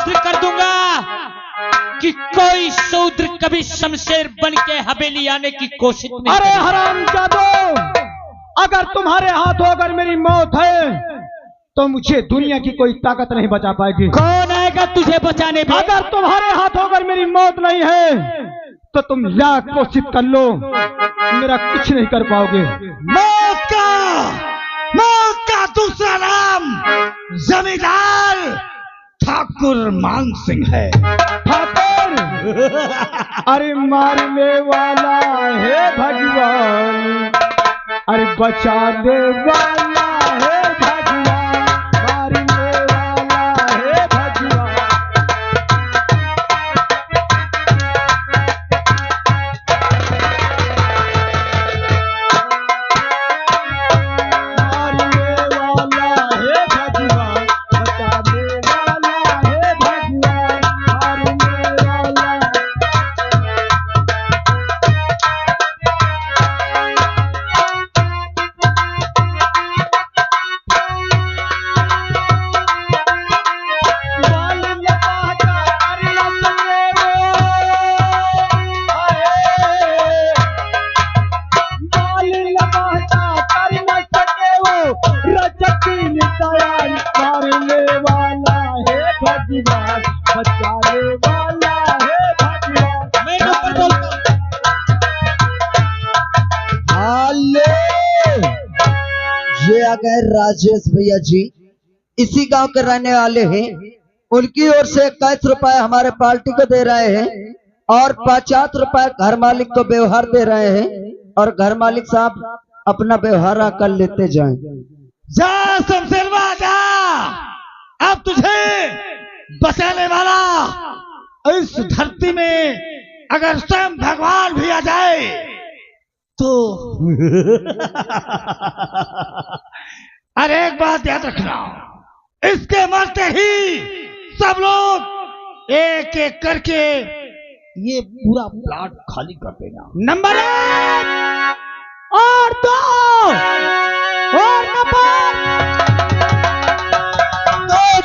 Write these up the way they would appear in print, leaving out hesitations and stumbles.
शस्त्र कर दूंगा कि कोई शूद्र कभी शमशेर बन के हवेली आने की कोशिश नहीं। अरे हरामजादो, अगर तुम्हारे हाथों अगर मेरी मौत है तो मुझे दुनिया की कोई ताकत नहीं बचा पाएगी। कौन आएगा तुझे बचाने में? अगर तुम्हारे हाथों अगर मेरी मौत नहीं है तो तुम लाख कोशिश कर लो, मेरा कुछ नहीं कर पाओगे। मौत का दूसरा नाम जमींदार ठाकुर मान सिंह है। ठाकुर, अरे मारने वाला है भगवान, अरे बचाने वाला है भगवान, मारने वाला है भगवान। मारने वाला है भगवान, बचाने वाला है भगवान, मारने वाला। मारने वाला है भगवान, बचाने वाला है भगवान। मैं नंबर बोलता हूं। ये आ गए राजेश भैया जी, इसी गांव के रहने वाले हैं। उनकी ओर से 21 रुपए हमारे पार्टी को दे रहे हैं और 50 रुपए घर मालिक को व्यवहार दे रहे हैं। और घर मालिक साहब अपना व्यवहार आकर लेते जाएं। जा शमशेरवा जा, अब तुझे बचाने वाला इस धरती में अगर स्वयं भगवान भी आ जाए तो अरे एक बात याद रखना, इसके मरते ही सब लोग एक एक करके ये पूरा प्लाट खाली कर देना। नंबर 1 और 2 और नंबर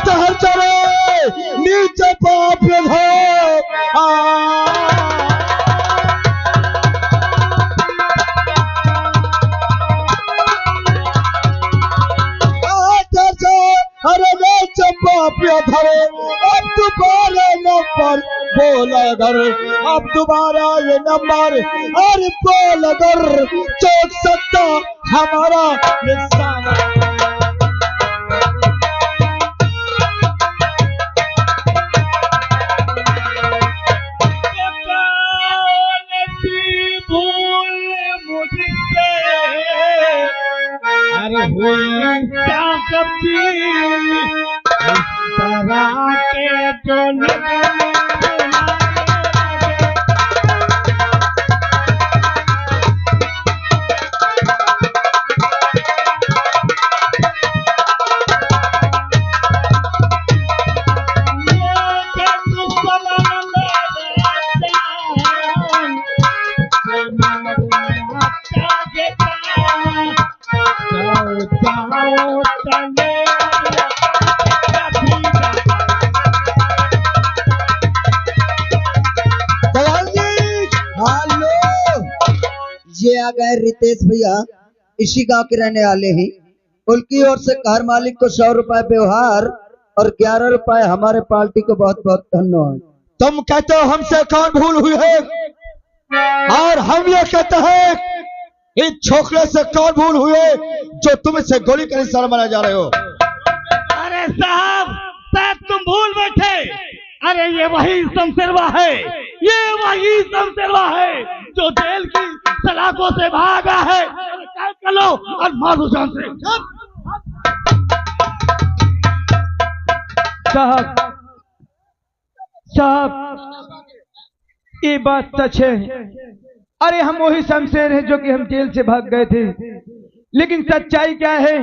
चढ़ चढ़े नीचे पाप अरे नीचे पाप धरे, अब दोबारा नंबर बोल अगर, अब दोबारा ये नंबर अरे बोल अगर, चौक सकता हमारा निशाना। अरे हुई क्या कभी इस तरह के जो ये आ गए रितेश भैया, इसी गांव के रहने वाले हैं। उनकी ओर से घर मालिक को 100 रुपए व्यवहार और 11 रुपए हमारे पार्टी को बहुत बहुत धन्यवाद। तुम कहते हो हमसे कौन भूल हुई है, और हम ये कहते हैं इस छोकरे से कौन भूल हुई है जो तुम इससे गोली कर इशारा मारा जा रहे हो। अरे साहब तुम भूल बैठे। अरे ये वही शमशेरवा है, ये वही शमशेरवा है जो जेल की सलाखों से भागा है। चलो और मारो जान से। साहब ये बात सच है। अरे हम वही शमशेर हैं जो कि हम जेल से भाग गए थे, लेकिन सच्चाई क्या है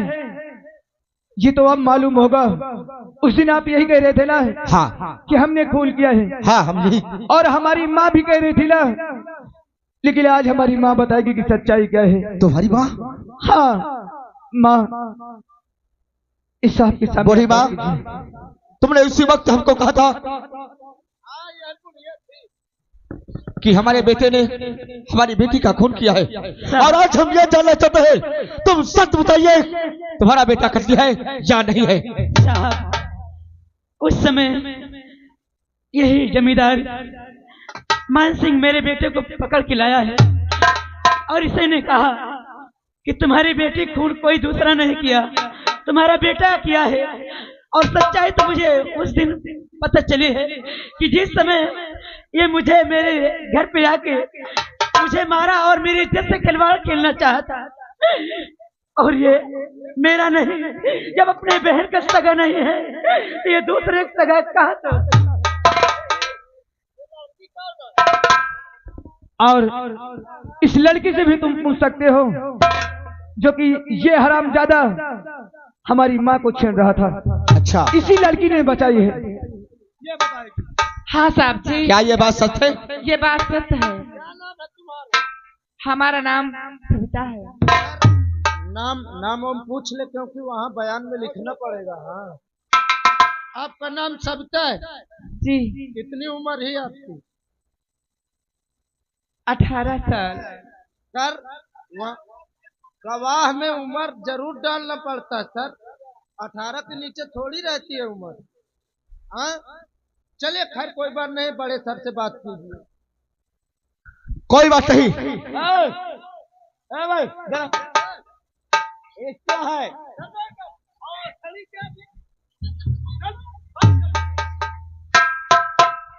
ये तो अब मालूम होगा। उस दिन आप यही कह रहे थे ना, हाँ, कि हमने खून किया है। हाँ, हम यही, और हमारी माँ भी कह रही थी ना, लेकिन आज हमारी माँ बताएगी कि सच्चाई क्या है। तुम्हारी माँ? हाँ, माँ इस साहब के सामने। बूढ़ी माँ, तुमने उसी वक्त हमको कहा था कि हमारे बेटे ने हमारी बेटी का खून किया है, और आज हम ये जानना चाहते हैं, तुम सच बताइए, तुम्हारा बेटा कत्ल है या नहीं है? साहब, उस समय यही जमींदार मान सिंह मेरे बेटे को पकड़ के लाया है और इसे ने कहा कि तुम्हारी बेटी खून कोई दूसरा नहीं किया, तुम्हारा बेटा किया है। और सच्चाई तो मुझे उस दिन पता चली है कि जिस समय ये मुझे मेरे घर पे आके मुझे मारा और मेरी इज्जत से खिलवाड़ खेलना चाहता, और ये मेरा नहीं, जब अपने बहन का सगा नहीं है तो ये दूसरे का सगा कहाँ से हो सकता? और इस लड़की से भी तुम पूछ सकते हो जो कि ये हरामजादा हमारी माँ को छीन रहा था। अच्छा, इसी लड़की ने बचाई है। हाँ साहब जी, क्या ये बात सच है? ये बात सच है। हमारा नाम सविता है। नाम हम पूछ ले, क्योंकि वहाँ बयान में लिखना पड़ेगा। हाँ, आपका नाम सविता है जी। कितनी उम्र है आपकी? 18 साल। सर, गवाह में उम्र जरूर डालना पड़ता है सर, 18 के नीचे थोड़ी रहती है उम्र। हाँ, चलिए खैर कोई बात नहीं, बड़े सर से बात कीजिए। कोई बात नहीं। भाई क्या है?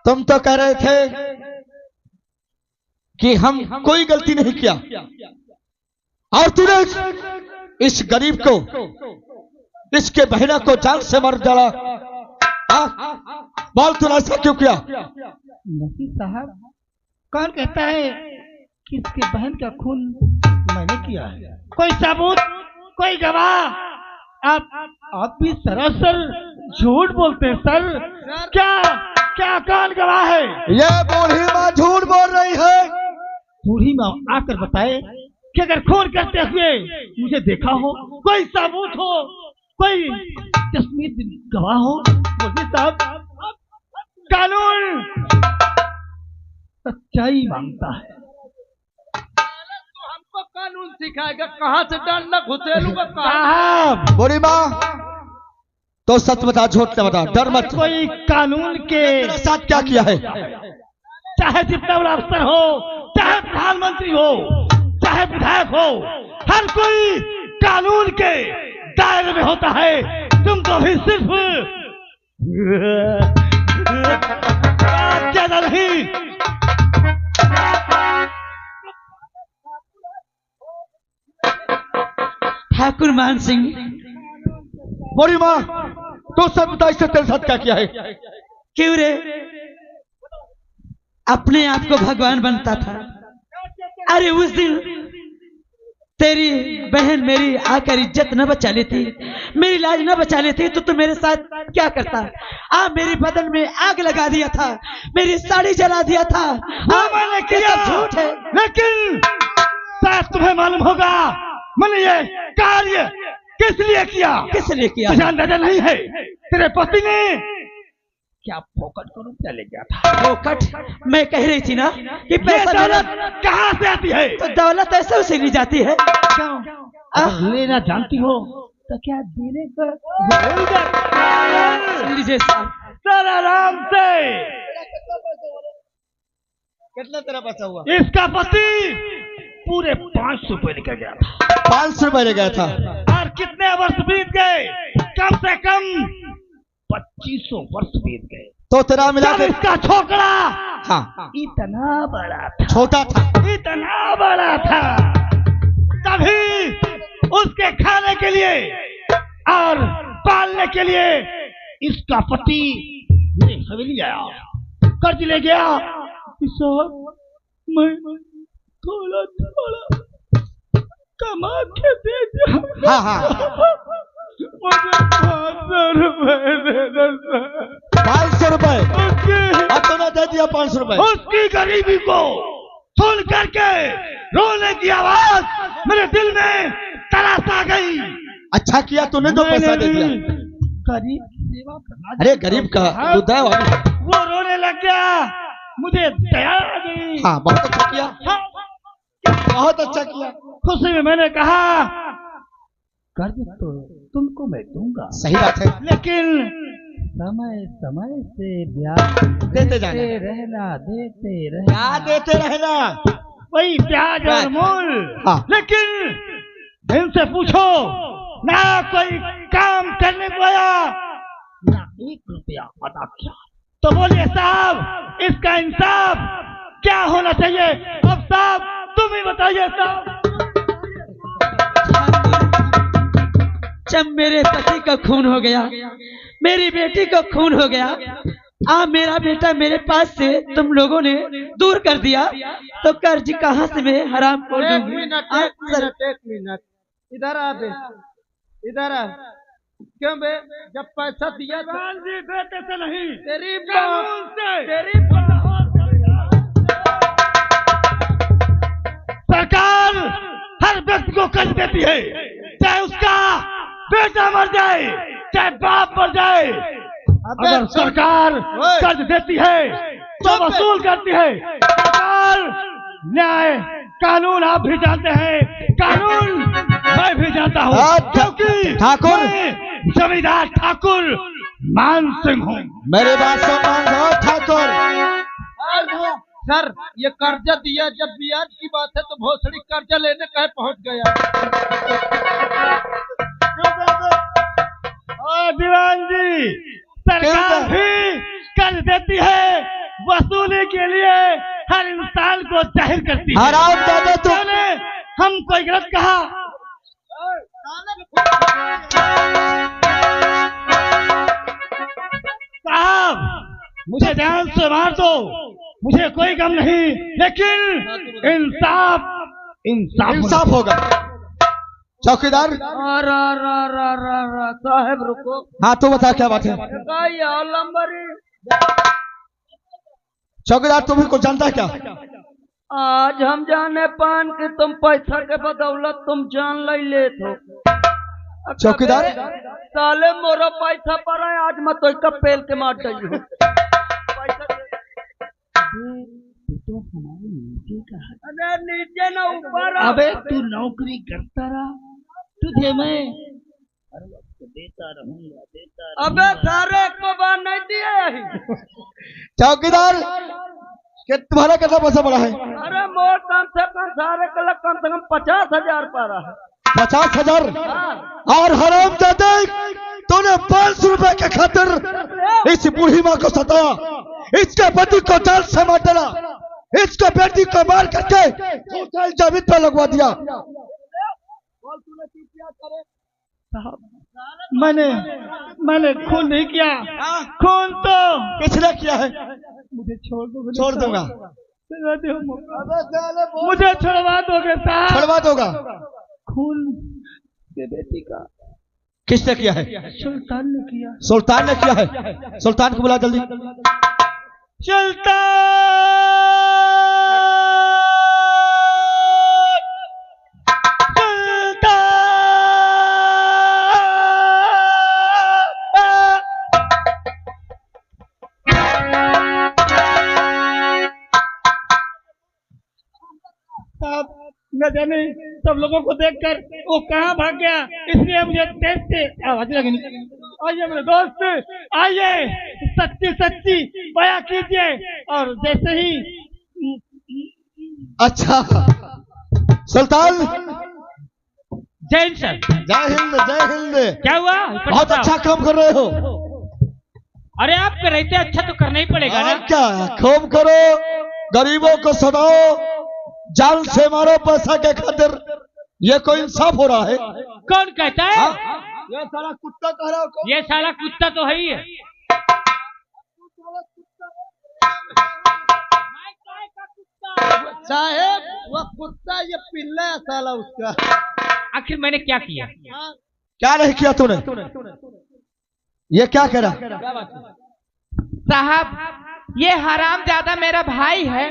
तुम तो कह रहे थे कि हम कोई गलती नहीं किया, और तूने इस गरीब को, इसके बहना को जान से मार डाला। बोल, तूने ऐसा क्यों किया? नहीं साहब, कौन कहता है कि इसकी बहन का खून मैंने किया है? कोई सबूत, कोई गवाह? आप भी सरासर झूठ बोलते हैं सर। क्या कौन गवाह है? ये बूढ़ी माँ झूठ बोल रही है। बूढ़ी माँ आकर बताए कि अगर खून करते हुए मुझे देखा हो, कोई सबूत हो, कोई तस्वीर गवाह हो, बोलिए साहब। कानून सच्चाई मांगता है। तो हमको कानून सिखाएगा, कहाँ से डालना घुसेलूंगा साहब। बूढ़ी माँ, तो सच बता, झूठ न बता, डर मत। कोई कानून के तेरे साथ क्या किया है? चाहे जितना बड़ा अफसर हो, चाहे प्रधानमंत्री हो, चाहे विधायक हो, हर कोई कानून के दायरे में होता है। तुम तो भी सिर्फ ज्यादा नहीं। ठाकुर मान सिंह, बूढ़ी माँ, तो सच बता, इससे तेरे साथ क्या किया है? क्यों रे, अपने आप को भगवान बनता था। अरे उस दिन तेरी बहन मेरी आकर इज्जत न बचा लेती, मेरी लाज न बचा लेती, तो तू मेरे साथ क्या करता? मेरी बदन में आग लगा दिया था, मेरी साड़ी जला दिया था। मैंने किया, झूठ है। लेकिन शायद तुम्हें मालूम होगा मैंने ये कार्य किस लिए किया। किस लिए किया? तुझे अंदाजा नहीं है। तेरे पति ने क्या फोकट को रुपया ले गया था। फोकट? मैं कह रही थी ना कि पैसा दौलत कहाँ से आती है? तो दौलत ऐसे उसे ली जाती है। क्यों? लेना जानती हो तो क्या देने का? लीजिए साहब। सर आराम से। कितना तेरा पैसा हुआ? इसका पति पूरे 500 रुपए लेकर गया था। 500 रुपए ले गया था। और कितने वर्ष बीत गए? कम से कम 2500 वर्ष बीत गए। तो तेरा मिला के इसका छोकरा हाँ इतना बड़ा था, छोटा था, इतना बड़ा था, तभी उसके खाने के लिए और पालने के लिए इसका पति हवेली आया, कर्ज ले गया। मैं थोड़ा थोड़ा कमा के दे दो। हाँ हाँ, मुझे 500 रुपए दे दो सर। 500 रुपए? उसकी अब तूने दे दिया 500 रुपए। उसकी गरीबी को सुन करके रोने की आवाज मेरे दिल में तरास आ गई। अच्छा किया तूने, तो पैसा दे दिया। गरीब सेवा करना। अरे गरीब का तू दया वाली। वो रोने लग गया, मुझे दया आ गई। हाँ बहुत अच्छा किया, हाँ, बहुत अच्छा किया। खुशी में मैंने कहा कर्ज तो तुमको मैं दूंगा, सही बात है, लेकिन समय समय से ब्याज देते जाना। रहना, देते क्या रहना, देते रहना? वही ब्याज और मूल। हाँ। लेकिन इनसे पूछो ना कोई काम करने को आया ना 1 रुपया अदा किया, तो बोलिए साहब इसका इंसाफ क्या होना चाहिए? अब साहब तुम ही बताइए साहब। जब मेरे पति का खून हो गया, मेरी बेटी का खून हो गया, मेरा बेटा मेरे पास से तुम लोगों ने दूर कर दिया, तो कर्ज कहाँ से मैं हराम कर दूंगी? एक मिनट इधर आ बे, इधर आ। क्यों बे, जब पैसा दिया था जी बेटे से नहीं, तेरी कानून से। तेरी सरकार हर व्यक्ति को कर्ज देती है, चाहे उसका बेटा मर जाए, चाहे बाप मर जाए। अगर सरकार कर्ज देती है तो वसूल करती है। सरकार न्याय कानून आप भी जानते हैं, कानून मैं भी जानता हूँ, क्योंकि ठाकुर मैं जमींदार ठाकुर मान सिंह हूँ। मेरे बात से मान लो ठाकुर। सर ये कर्जा दिया, जब ब्याज की बात है तो भोसड़ी कर्जा लेने कहे पहुंच गया। दीवान जी, सरकार भी कर्ज देती है, वसूली के लिए हर इंसान को जाहिर करती है। हराम दादा तू। मैंने हम कोई गलत कहा? साहब मुझे जान से मार दो, मुझे कोई गम नहीं, लेकिन इंसाफ इंसाफ होगा। चौकीदार साहब रुको, हाँ तू बता क्या बात है? चौकीदार तुम्हें को जानता है क्या? आज हम जाने पान कि तुम पैसा के बदौलत तुम जान ले तो चौकीदार साले मोरा पैसा पर है, आज मैं तो इसका पेल के मार दी हूँ। अरे नीचे ना ऊपर। अबे तू नौकरी करता रहा, तुझे मैं हर वक्त देता रहूंगा। अबे सारे को बार नहीं दिए। चौकीदार कि तुम्हारा कितना पैसा पड़ा है? अरे मोर कम से कम सारे कम से कम 50,000 पड़ा है। 50,000? और हराम दादा तूने 500 रुपए के खातिर इस बूढ़ी माँ को सताया, इसके पति को जान से मार डाला, इसके बेटी को मार करके होटल जमीन पर लगवा दिया। मैंने खून नहीं किया, खून तो किसने किया है? मुझे छोड़ दो, छोड़ दूंगा। मुझे छुड़वा दोगे साहब? छुड़वा दोगा। खून के बेटी का किसने किया है? सुल्तान ने किया। सुल्तान ने किया है। सुल्तान को बुला जल्दी। न जाने सब लोगों को देखकर वो कहाँ भाग गया, इसलिए मुझे तेज से आवाज लगी। आइए मेरे दोस्त, आइए सच्ची सच्ची बयां कीजिए। और जैसे ही अच्छा सुल्तान, जय हिंद सर। जय हिंद जय हिंद। क्या हुआ? बहुत अच्छा काम कर रहे हो। अरे आप कर रहे थे, अच्छा तो करना ही पड़ेगा ना। और क्या, खूब करो, गरीबों को सताओ, जान से मारो पैसा के खातिर। ये कोई इंसाफ हो रहा है? कौन कहता है? ये साला कुत्ता कह रहा हो। ये साला कुत्ता तो है ही है। साहेब वो कुत्ता, ये पिल्ला है साला उसका। आखिर मैंने क्या किया? क्या नहीं किया तूने? ये क्या करा? साहब ये हरामजादा मेरा भाई है।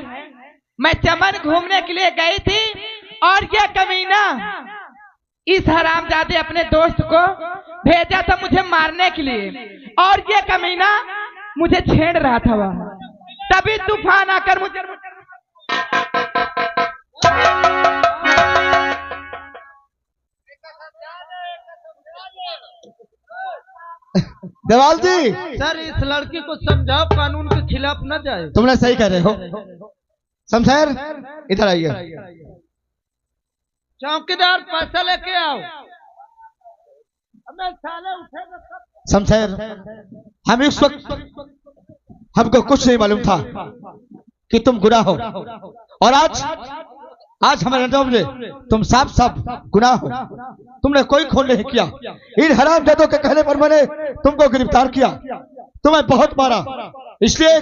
मैं चमन घूमने के लिए गई थी और ये कमीना इस हरामजादे अपने दोस्त को भेजा था मुझे मारने के लिए, और ये कमीना मुझे छेड़ रहा था वहां, तभी तूफान आकर मुझे देवाल जी, सर इस लड़की को समझाओ, कानून के खिलाफ न जाए। तुमने सही कह रहे हो। शमशेर इधर आइए। चौकीदार पैसा लेके आओ। हमें साले उठे शमशेर, हम इस वक्त हमको कुछ नहीं मालूम था कि तुम गुनाह हो, और आज हमारे नजर में तुम साफ साफ गुनाह हो। तुमने कोई खून नहीं किया। इन हरामजादों के कहने पर मैंने तुमको गिरफ्तार किया, तुम्हें बहुत मारा। इसलिए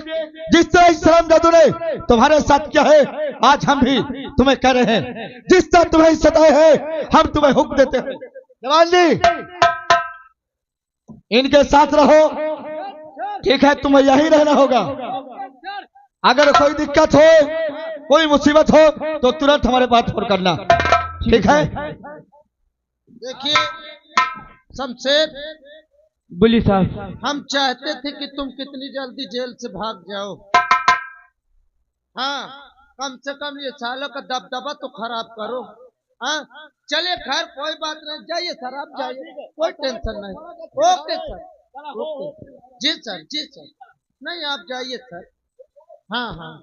जिस तरह इस हरामजादों ने तुम्हारे साथ किया है, आज हम भी तुम्हें कह रहे हैं, जिस तरह तुम्हें सताए हैं, हम तुम्हें हुक्म देते हैं। जवान जी, इनके साथ रहो, ठीक है? तुम्हें यही रहना होगा। अगर कोई दिक्कत हो, कोई मुसीबत हो, तो तुरंत हमारे पास फोन करना, ठीक है? देखिए शमशेर, बोली साहब। हम चाहते थे कि तुम कितनी जल्दी जेल से भाग जाओ। हाँ, कम से कम ये सालों का दबदबा तो खराब करो। हाँ, चलिए खैर कोई बात नहीं, जाइए सर, आप जाइए, कोई टेंशन नहीं। Okay sir, okay. जी सर, जी सर, नहीं आप जाइए सर। हाँ हाँ,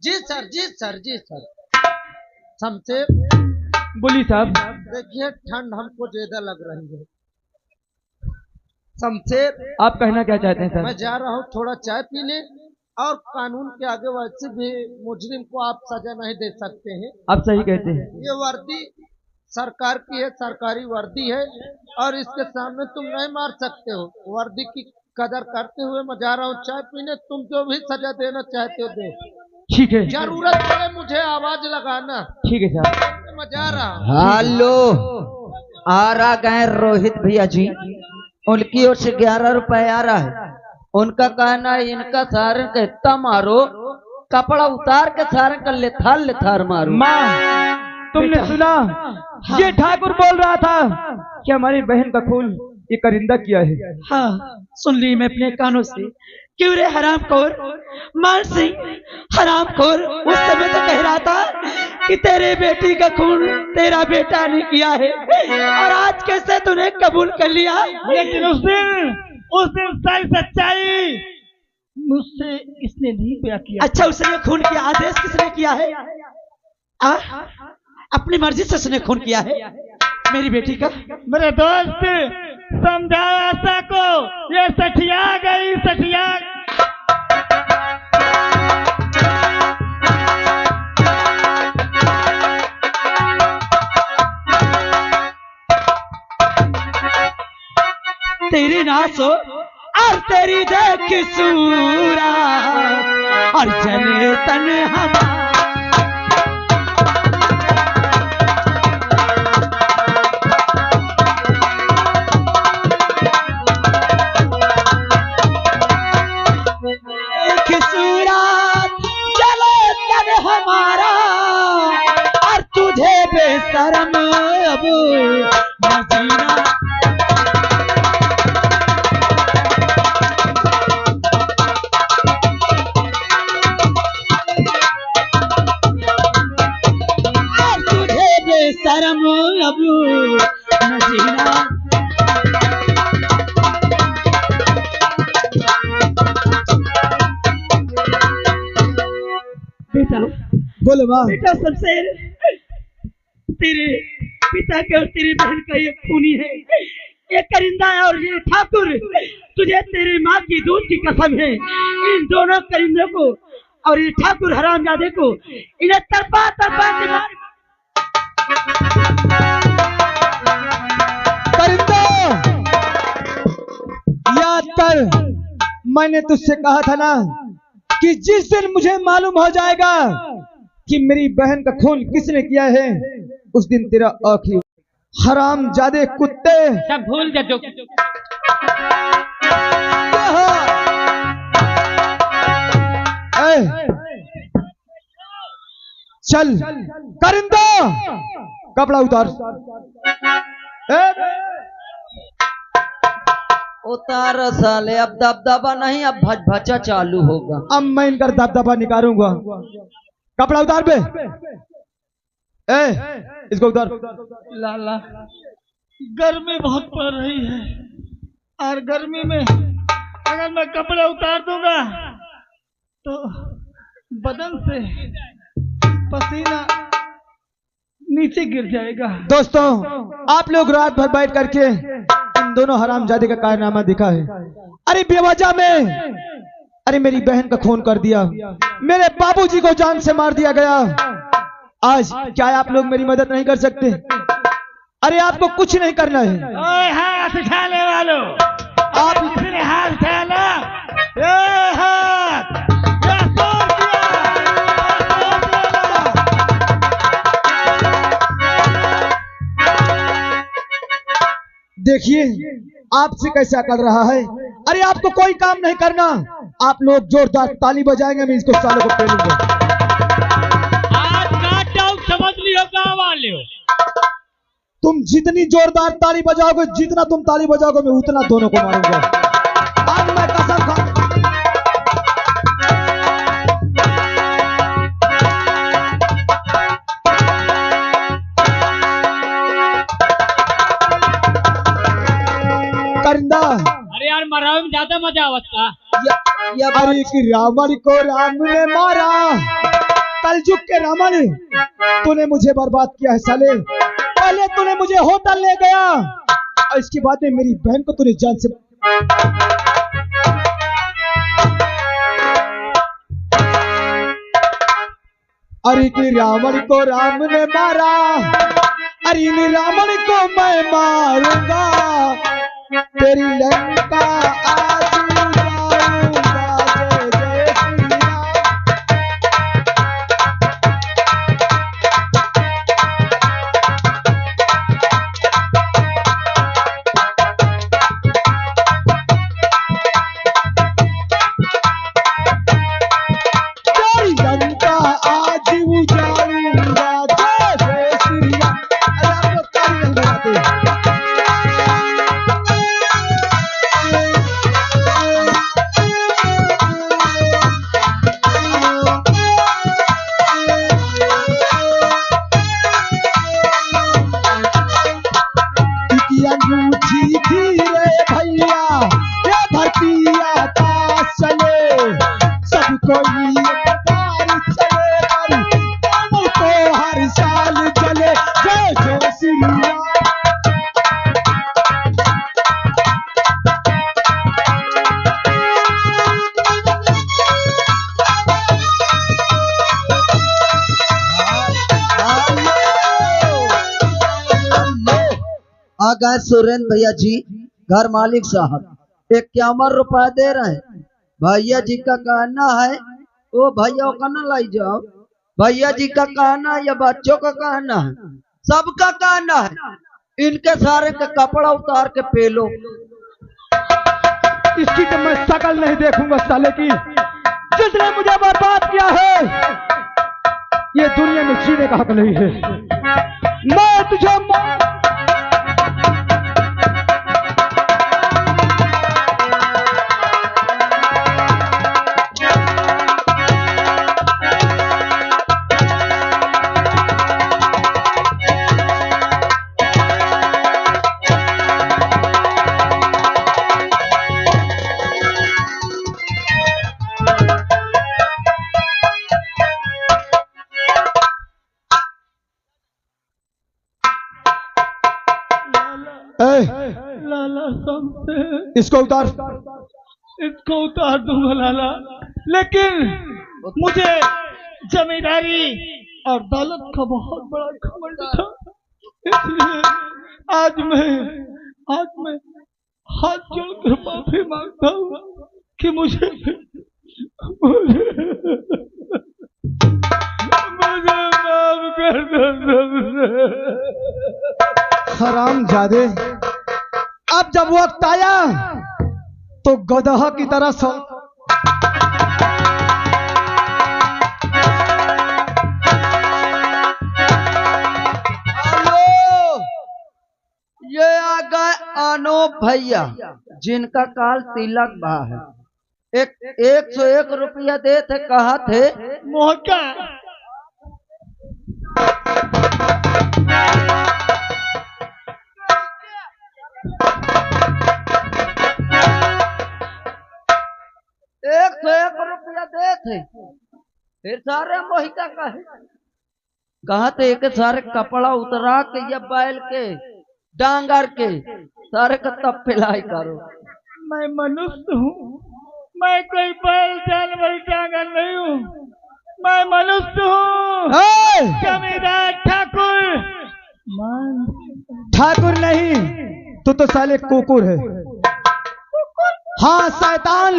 जी सर, जी सर, जी सर। शमशेर, बोली साहब। देखिए ठंड हमको ज्यादा लग रही है। शमशेर, आप कहना क्या चाहते हैं मैं सर? जा रहा हूँ थोड़ा चाय पीने, और कानून के आगे वैसे भी मुजरिम को आप सजा नहीं दे सकते हैं। आप सही कहते हैं। ये वर्दी सरकार की है, सरकारी वर्दी है, और इसके सामने तुम नहीं मार सकते हो। वर्दी की कदर करते हुए मैं जा रहा हूँ चाय पीने। तुम जो भी सजा देना चाहते हो दे। ठीक है, जरूरत पड़े मुझे आवाज लगाना। ठीक है साहब। मैं जा रहा हूँ। हेलो, आ रहा गए रोहित भैया जी, उनकी ओर से 11 रुपए आ रहा है। उनका कहना है इनका सारन का इतना मारो, कपड़ा उतार के सारन का लेथार लेथार मारो। माँ, तुमने सुना? ये ठाकुर बोल रहा था कि हमारी बहन का खून ये करिंदा किया है। हाँ, सुन ली मैं अपने कानों से। क्यों रे हरामखोर मान सिंह, हरामखोर उस समय तो कह रहा था कि तेरे बेटी का खून तेरा बेटा ने किया है, और आज कैसे तूने कबूल कर लिया? लेकिन उस दिन सारी सच्चाई मुझसे इसने नहीं बयां किया। अच्छा, उसने खून किया, आदेश किसने किया है? अपनी मर्जी से उसने खून किया है मेरी बेटी का। मेरे दोस्त समझा आशा को, ये सठिया गई, सठिया। तेरी नासो और तेरी देख सूरा और चले तन हम। हमारा और तुझे बेशरम अब मदीना। और तुझे बेशरम अब मदीना। बेटा बोलो माँ। बेटा शमशेर, तेरे पिता के और तेरी बहन का ये खूनी है, ये करिंदा है, और ये ठाकुर। तुझे तेरी माँ की दूध की कसम है, इन दोनों करिंदों को और ये ठाकुर हरामजादे को इन्हें तरपा तरपा के मार। करिंदा, याद कर, मैंने तुझसे कहा था ना कि जिस दिन मुझे मालूम हो जाएगा कि मेरी बहन का खून किसने किया है, उस दिन तेरा आखिरी। हरामजादे कुत्ते, सब भूल जा। चल करिंदा, कपड़ा उतार। उतार साले, अब दबदबा नहीं, अब भचभचा चालू होगा। अब मैं इनका दबदबा निकालूंगा। कपड़ा उतार बे। इसको उतार। लाला गर्मी बहुत पड़ रही है, और गर्मी में अगर मैं कपड़ा उतार दूंगा तो बदन से पसीना नीचे गिर जाएगा। दोस्तों, आप लोग रात भर बैठ करके इन दोनों हरामजादे का कारनामा दिखा है। अरे बेवजह में अरे मेरी बहन का खून कर दिया, मेरे बाबूजी को जान से मार दिया गया। आज क्या आप लोग मेरी मदद नहीं कर सकते? अरे आपको कुछ नहीं करना है। ओए हाथ उठाने वालों, आप किसी ने हाथ उठाना? ये हाथ ये तोड़ दिया, ये तोड़ दिया। देखिए आपसे कैसा कर रहा है। अरे आपको कोई काम नहीं करना। आप लोग जोरदार ताली बजाएंगे, मैं इसको सालों को पेलूंगा। आज काट आउट समझ लियो गाँव वाले हो। तुम जितनी जोरदार ताली बजाओगे, जितना तुम ताली बजाओगे, मैं उतना दोनों को मारूंगा। आज मैं कसम खा। करिंदा, अरे यार मरावे में ज्यादा मजा आवता। अरे कि रावण को राम ने मारा, कलयुग के रावण, तूने मुझे बर्बाद किया है साले। पहले तूने मुझे होटल ले गया और इसके बाद में मेरी बहन को तूने जान से। अरे कि रावण को राम ने मारा, अरे इन रावण को मैं मारूंगा, तेरी लंका आज उजाड़ूंगा। जय जय श्री राम। तेरी लंका आज उजाड़ूंगा। जय जय श्री राम। अरे आप लोग ताली नहीं बजाते। अंगूठी थी रे भैया, ये धरती आकाश चले, सब कोई बार चले, पर तो हर साल चले। जय जय श्री राम। आ गए सुरेंद्र भैया जी, घर मालिक साहब, 51 रुपया दे रहे हैं। भैया जी का कहना है, ओ भैया का ना लाई जाओ। भैया जी का कहना है या बच्चों का कहना है, सबका कहना है। इनके सारे के कपड़ा उतार के पेलो। इसकी तो मैं शकल नहीं देखूंगा साले की, जिसने मुझे बर्बाद किया है। ये दुनिया में जीने का हक नहीं है। मैं तुझे लाला समझे, इसको उतार। इसको उतार दूंगा लाला, लेकिन मुझे जमींदारी और दौलत का बहुत बड़ा घमंड था, इसलिए आज मैं हाथ जोड़कर माफी मांगता हूँ कि मुझे माफ कर दो। हरामजादे, अब जब वक्त आया तो गदहा की तरह सो। अनूप भैया जिनका काल तिलक बा है, 101 रुपया दे थे, कहा थे मोहका। एक 101 रुपया दे थे, फिर सारे मोहिका कहा थे एक सारे कपड़ा उतरा के या बैल के डांगर के सारे का तब पिलाई करो। मैं मनुष्य हूँ, मैं कोई बैल जानवर डांगर नहीं हूँ, मैं मनुष्य हूँ। जमींदार ठाकुर। ठाकुर नहीं, तू तो साले कुकुर है। हाँ शैतान।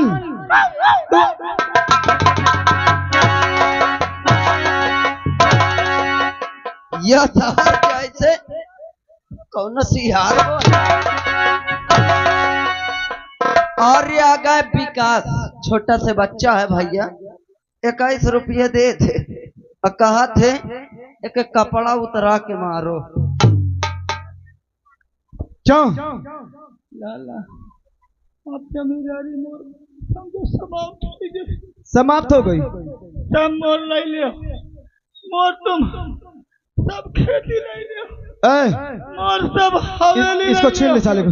यह था कैसे कौन सिहार और ये आ गए विकास, छोटा से बच्चा है भैया, 21 रुपये दे थे और कहा थे एक कपड़ा उतरा के मारो। क्यों लाला अब जमींदारी मोर समझो समाप्त हो गई, समाप्त हो गई। सब मोर ले लियो, मोर तुम सब खेती ले लियो, मोर सब हवेली इसको छीन ले साले को।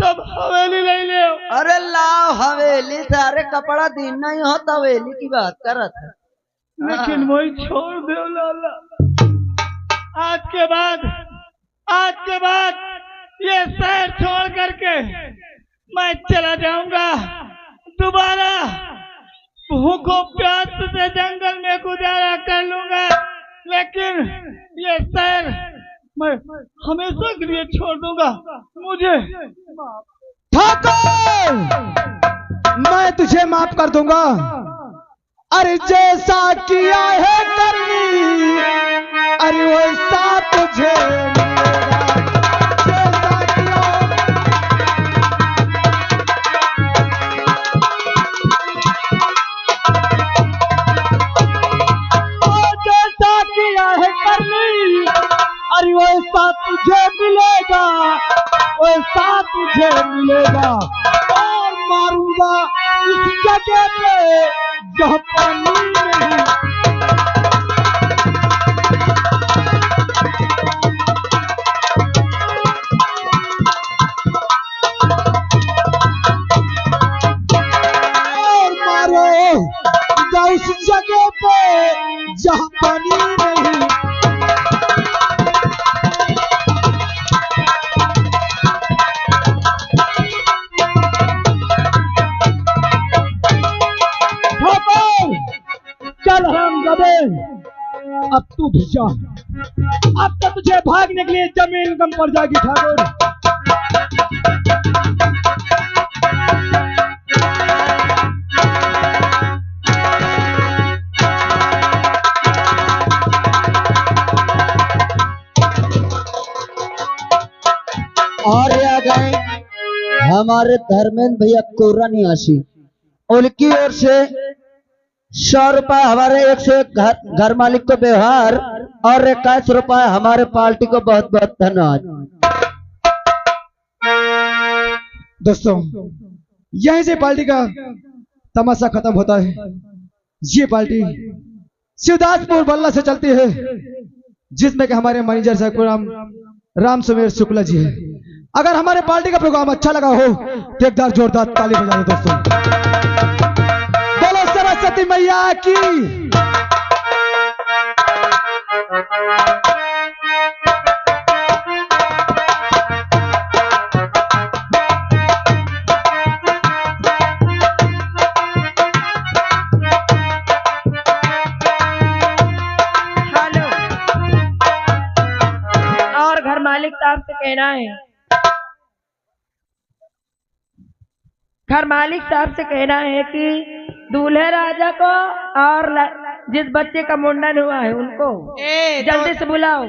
सब हवेली ले लियो। अरे लाओ हवेली, सारे कपड़ा दिन नहीं हो तो हवेली की बात करत है। लेकिन वही छोड़ दो लाला, आज के बाद ये शहर छोड़ करके मैं चला जाऊंगा, दोबारा भूखों प्यास से जंगल में गुजारा कर लूंगा, लेकिन ये शहर मैं हमेशा के लिए छोड़ दूंगा। मुझे ठाकुर, मैं तुझे माफ कर दूंगा। अरे जैसा किया है करनी, अरे वैसा तुझे अरे वैसा तुझे मिलेगा, वैसा तुझे मिलेगा। और मारूंगा इस जगह पे जहाँ पानी नहीं। और मारूंगा उस जगह पे जहाँ पानी नहीं। चल हम गबे, अब तू भी जा, अब तो तुझे भागने के लिए जमीन कम पड़ जाएगी ठाकुर। और आ गए हमारे धर्मेंद्र भैया कोरा निवासी, उनकी ओर से 100 रुपए हमारे 101 घर मालिक को व्यवहार और 21 रुपए हमारे पार्टी को बहुत बहुत धन्यवाद। दोस्तों, यहीं से पार्टी का तमाशा खत्म होता है। ये पार्टी शिवदासपुर बल्ला से चलती है, जिसमें कि हमारे मैनेजर साहब राम सुमेर शुक्ला जी है। अगर हमारे पार्टी का प्रोग्राम अच्छा लगा हो तो एक बार जोरदार ताली बजा दो दोस्तों। बोलो सरस्वती मैया की। हेलो, और घर मालिक साहब से कहना है, घर मालिक साहब से कहना है कि दूल्हे राजा को और जिस बच्चे का मुंडन हुआ है उनको जल्दी से बुलाओ।